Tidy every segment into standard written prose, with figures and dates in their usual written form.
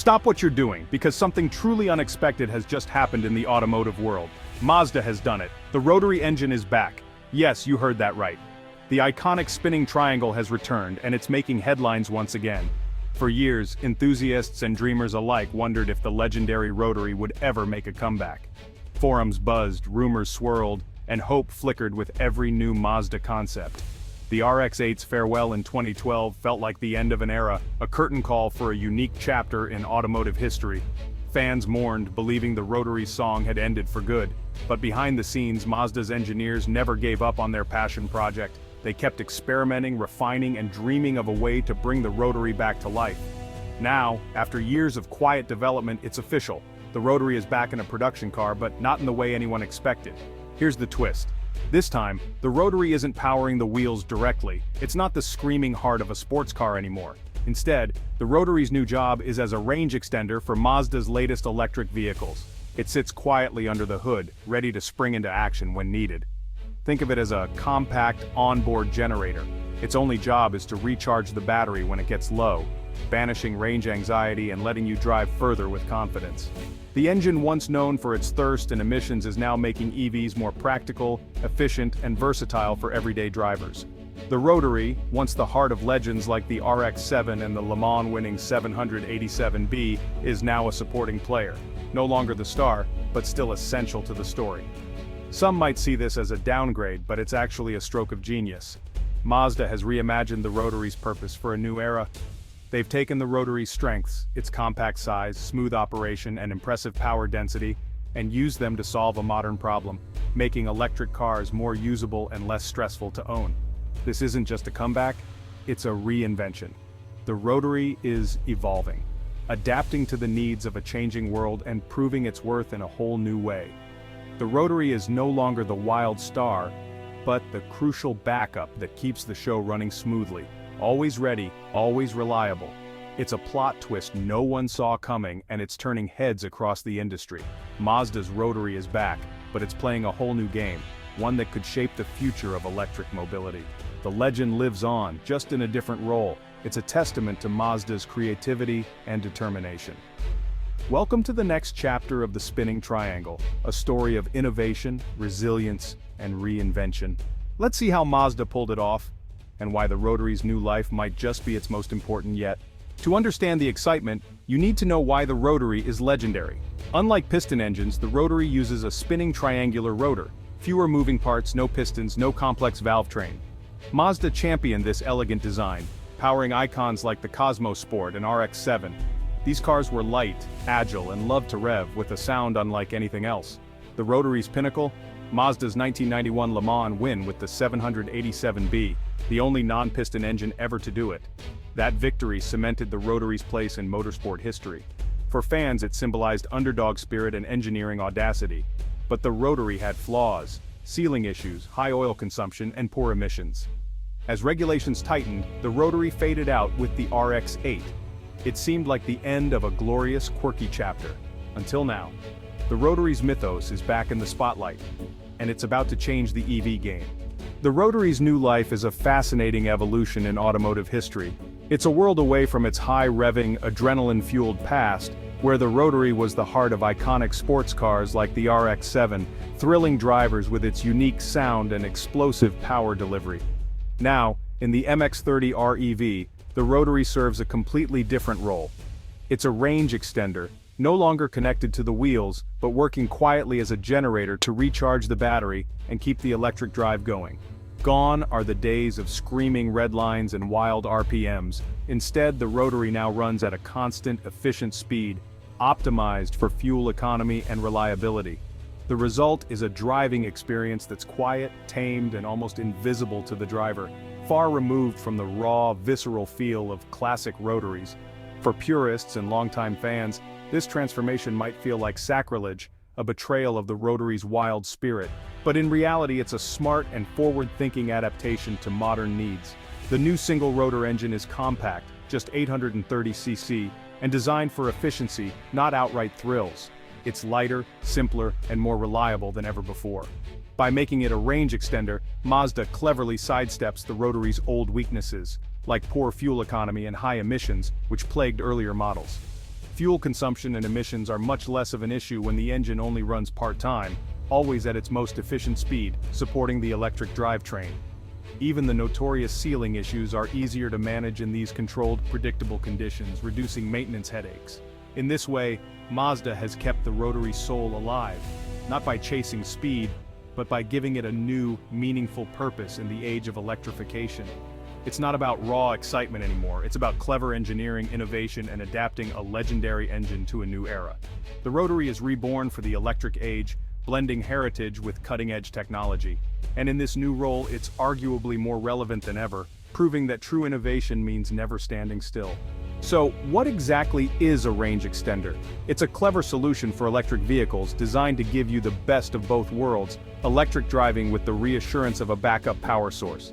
Stop what you're doing, because something truly unexpected has just happened in the automotive world. Mazda has done it. The rotary engine is back. Yes, you heard that right. The iconic spinning triangle has returned, and it's making headlines once again. For years, enthusiasts and dreamers alike wondered if the legendary rotary would ever make a comeback. Forums buzzed, rumors swirled, and hope flickered with every new Mazda concept. The RX-8's farewell in 2012 felt like the end of an era, a curtain call for a unique chapter in automotive history. Fans mourned, believing the Rotary's song had ended for good. But behind the scenes, Mazda's engineers never gave up on their passion project. They kept experimenting, refining, and dreaming of a way to bring the Rotary back to life. Now, after years of quiet development, it's official. The Rotary is back in a production car, but not in the way anyone expected. Here's the twist. This time, the Rotary isn't powering the wheels directly. It's not the screaming heart of a sports car anymore. Instead, the Rotary's new job is as a range extender for Mazda's latest electric vehicles. It sits quietly under the hood, ready to spring into action when needed. Think of it as a compact, onboard generator. Its only job is to recharge the battery when it gets low, banishing range anxiety and letting you drive further with confidence. The engine once known for its thirst and emissions is now making EVs more practical, efficient, and versatile for everyday drivers. The Rotary, once the heart of legends like the RX-7 and the Le Mans-winning 787B, is now a supporting player. No longer the star, but still essential to the story. Some might see this as a downgrade, but it's actually a stroke of genius. Mazda has reimagined the Rotary's purpose for a new era. They've taken the Rotary's strengths, its compact size, smooth operation, and impressive power density, and used them to solve a modern problem, making electric cars more usable and less stressful to own. This isn't just a comeback, it's a reinvention. The Rotary is evolving, adapting to the needs of a changing world and proving its worth in a whole new way. The Rotary is no longer the wild star, but the crucial backup that keeps the show running smoothly. Always ready, always reliable. It's a plot twist no one saw coming, and it's turning heads across the industry. Mazda's Rotary is back, but it's playing a whole new game, one that could shape the future of electric mobility. The legend lives on, just in a different role. It's a testament to Mazda's creativity and determination. Welcome to the next chapter of the Spinning Triangle, a story of innovation, resilience, and reinvention. Let's see how Mazda pulled it off, and why the Rotary's new life might just be its most important yet. To understand the excitement, you need to know why the Rotary is legendary. Unlike piston engines, the Rotary uses a spinning triangular rotor. Fewer moving parts, no pistons, no complex valve train. Mazda championed this elegant design, powering icons like the Cosmo Sport and RX-7. These cars were light, agile, and loved to rev with a sound unlike anything else. The Rotary's pinnacle? Mazda's 1991 Le Mans win with the 787B, the only non-piston engine ever to do it. That victory cemented the Rotary's place in motorsport history. For fans, it symbolized underdog spirit and engineering audacity. But the Rotary had flaws, sealing issues, high oil consumption, and poor emissions. As regulations tightened, the Rotary faded out with the RX-8. It seemed like the end of a glorious, quirky chapter. Until now. The Rotary's mythos is back in the spotlight, and it's about to change the EV game. The Rotary's new life is a fascinating evolution in automotive history. It's a world away from its high-revving, adrenaline-fueled past, where the Rotary was the heart of iconic sports cars like the RX-7, thrilling drivers with its unique sound and explosive power delivery. Now, in the MX-30 REV, the Rotary serves a completely different role. It's a range extender, no longer connected to the wheels, but working quietly as a generator to recharge the battery and keep the electric drive going. Gone are the days of screaming red lines and wild RPMs. Instead, the Rotary now runs at a constant, efficient speed, optimized for fuel economy and reliability. The result is a driving experience that's quiet, tamed, and almost invisible to the driver, far removed from the raw, visceral feel of classic Rotaries. For purists and longtime fans, this transformation might feel like sacrilege, a betrayal of the Rotary's wild spirit. But in reality, it's a smart and forward-thinking adaptation to modern needs. The new single-rotor engine is compact, just 830cc, and designed for efficiency, not outright thrills. It's lighter, simpler, and more reliable than ever before. By making it a range extender, Mazda cleverly sidesteps the Rotary's old weaknesses, like poor fuel economy and high emissions, which plagued earlier models. Fuel consumption and emissions are much less of an issue when the engine only runs part-time, always at its most efficient speed, supporting the electric drivetrain. Even the notorious sealing issues are easier to manage in these controlled, predictable conditions, reducing maintenance headaches. In this way, Mazda has kept the Rotary soul alive, not by chasing speed, but by giving it a new, meaningful purpose in the age of electrification. It's not about raw excitement anymore, it's about clever engineering, innovation, and adapting a legendary engine to a new era. The Rotary is reborn for the electric age, blending heritage with cutting-edge technology. And in this new role, it's arguably more relevant than ever, proving that true innovation means never standing still. So, what exactly is a range extender? It's a clever solution for electric vehicles designed to give you the best of both worlds, electric driving with the reassurance of a backup power source.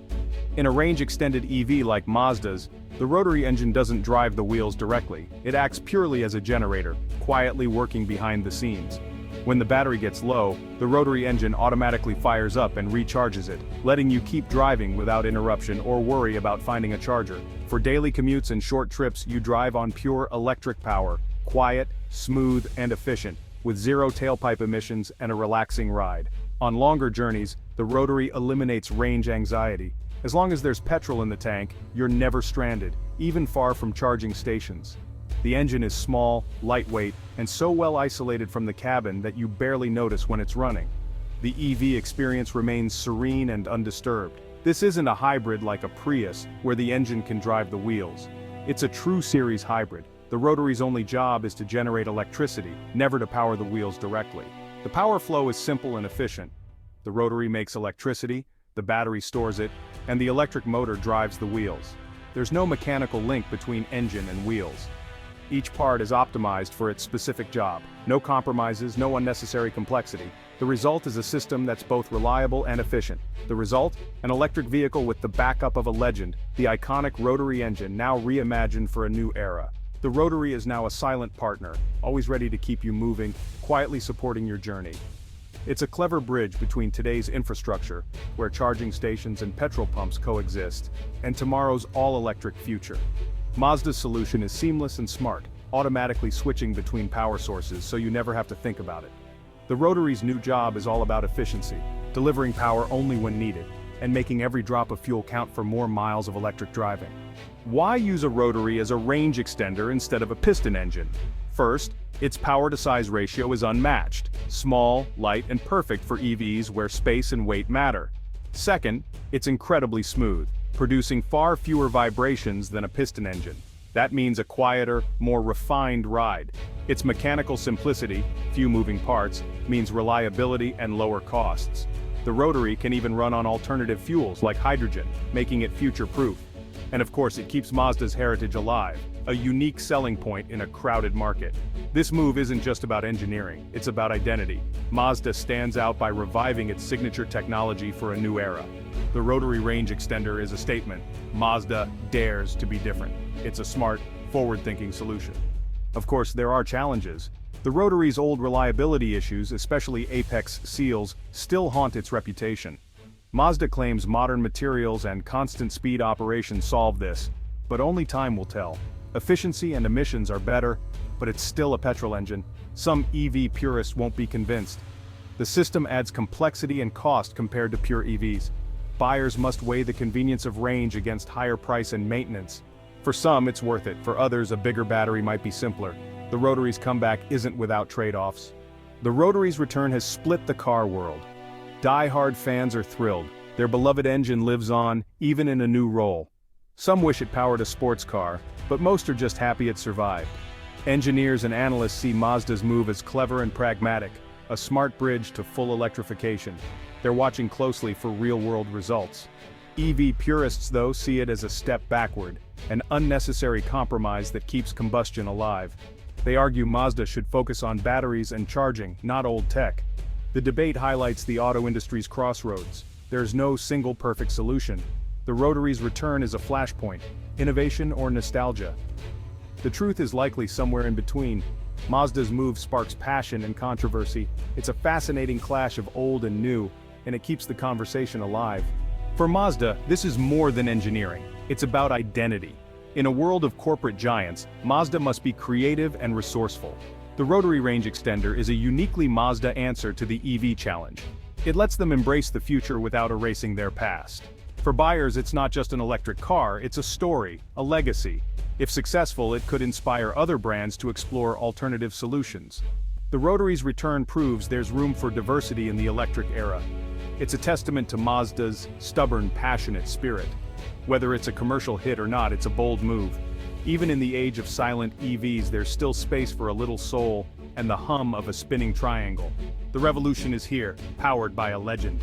In a range-extended EV like Mazda's, the Rotary engine doesn't drive the wheels directly. It acts purely as a generator, quietly working behind the scenes. When the battery gets low, the Rotary engine automatically fires up and recharges it, letting you keep driving without interruption or worry about finding a charger. For daily commutes and short trips, you drive on pure electric power, quiet, smooth, and efficient, with zero tailpipe emissions and a relaxing ride. On longer journeys, the Rotary eliminates range anxiety. As long as there's petrol in the tank, you're never stranded, even far from charging stations. The engine is small, lightweight, and so well isolated from the cabin that you barely notice when it's running. The EV experience remains serene and undisturbed. This isn't a hybrid like a Prius, where the engine can drive the wheels. It's a true series hybrid. The Rotary's only job is to generate electricity, never to power the wheels directly. The power flow is simple and efficient. The Rotary makes electricity, the battery stores it, and the electric motor drives the wheels. There's no mechanical link between engine and wheels. Each part is optimized for its specific job. No compromises, no unnecessary complexity. The result is a system that's both reliable and efficient. The result? An electric vehicle with the backup of a legend, the iconic Rotary engine now reimagined for a new era. The Rotary is now a silent partner, always ready to keep you moving, quietly supporting your journey. It's a clever bridge between today's infrastructure, where charging stations and petrol pumps coexist, and tomorrow's all-electric future. Mazda's solution is seamless and smart, automatically switching between power sources so you never have to think about it. The Rotary's new job is all about efficiency, delivering power only when needed, and making every drop of fuel count for more miles of electric driving. Why use a Rotary as a range extender instead of a piston engine? First, its power-to-size ratio is unmatched, small, light, and perfect for EVs where space and weight matter. Second, it's incredibly smooth, producing far fewer vibrations than a piston engine. That means a quieter, more refined ride. Its mechanical simplicity, few moving parts, means reliability and lower costs. The Rotary can even run on alternative fuels like hydrogen, making it future-proof. And of course, it keeps Mazda's heritage alive, a unique selling point in a crowded market. This move isn't just about engineering, it's about identity. Mazda stands out by reviving its signature technology for a new era. The Rotary range extender is a statement. Mazda dares to be different. It's a smart, forward-thinking solution. Of course, there are challenges. The Rotary's old reliability issues, especially apex seals, still haunt its reputation. Mazda claims modern materials and constant speed operation solve this, but only time will tell. Efficiency and emissions are better, but it's still a petrol engine. Some EV purists won't be convinced. The system adds complexity and cost compared to pure EVs. Buyers must weigh the convenience of range against higher price and maintenance. For some, it's worth it. For others, a bigger battery might be simpler. The Rotary's comeback isn't without trade-offs. The Rotary's return has split the car world. Die-hard fans are thrilled. Their beloved engine lives on, even in a new role. Some wish it powered a sports car, but most are just happy it survived. Engineers and analysts see Mazda's move as clever and pragmatic, a smart bridge to full electrification. They're watching closely for real-world results. EV purists, though, see it as a step backward, an unnecessary compromise that keeps combustion alive. They argue Mazda should focus on batteries and charging, not old tech. The debate highlights the auto industry's crossroads. There's no single perfect solution. The Rotary's return is a flashpoint, innovation or nostalgia. The truth is likely somewhere in between. Mazda's move sparks passion and controversy. It's a fascinating clash of old and new, and it keeps the conversation alive. For Mazda, this is more than engineering. It's about identity. In a world of corporate giants, Mazda must be creative and resourceful. The Rotary range extender is a uniquely Mazda answer to the EV challenge. It lets them embrace the future without erasing their past. For buyers, it's not just an electric car, it's a story, a legacy. If successful, it could inspire other brands to explore alternative solutions. The Rotary's return proves there's room for diversity in the electric era. It's a testament to Mazda's stubborn, passionate spirit. Whether it's a commercial hit or not, it's a bold move. Even in the age of silent EVs, there's still space for a little soul and the hum of a spinning triangle. The revolution is here, powered by a legend.